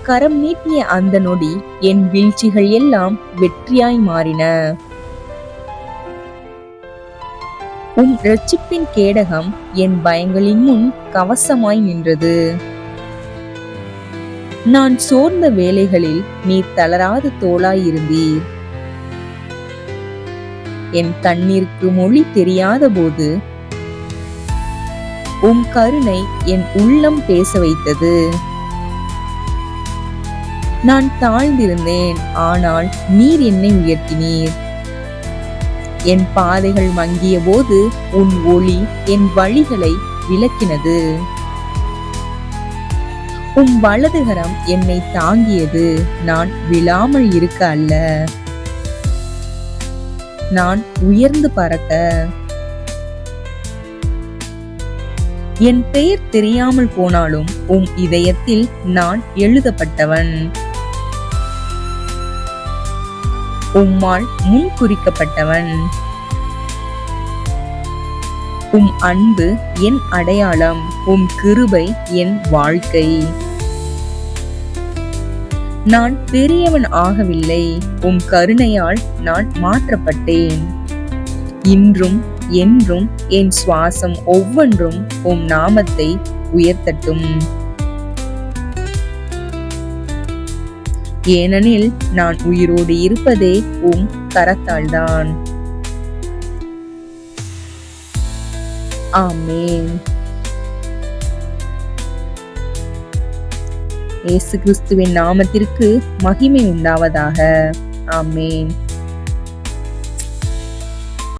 கரம் நீட்டிய அந்த நொடி என் வீழ்ச்சிகள் எல்லாம் வெற்றியாய் மாறின. இரட்சிப்பின் கேடகம் என் பயங்களின் முன் கவசமாய் நின்றது. நான் சோர்ந்த வேளைகளில் நீர் தளராத தோளாயிருந்தீர். என் கண்ணீருக்கு மொழி தெரியாத போது கருணை என் உள்ளம் பேச வைத்தது. நான் தாழ்ந்திருந்தேன், ஆனால் நீர் என்னை உயர்த்தினீர். என் பாதைகள் மங்கிய போது உன் ஒளி என் வழிகளை விளக்கினது. வலதுகரம் என்னை தாங்கியது, நான் விழாமல் இருக்க அல்ல, நான் உயர்ந்து பறக்க. என் பெயர் தெரியாமல் போனாலும் இதயத்தில் நான் எழுதப்பட்டவன். உம்மால் முன் குறிக்கப்பட்டவன். அன்பு என் அடையாளம், கிருபை என் வாழ்க்கை. நான் பெரியவன் ஆகவில்லை, கருணையால் நான் மாற்றப்பட்டேன். இன்றும் என்றும் என் சுவாசம் ஒவ்வொன்றும் நாமத்தை உயர்த்தட்டும். ஏனெனில் நான் உயிரோடு இருப்பதே கரத்தால்தான். ஆமென். இயேசு கிறிஸ்துவின் நாமத்திற்கு மகிமை உண்டாவதாக. ஆமென்.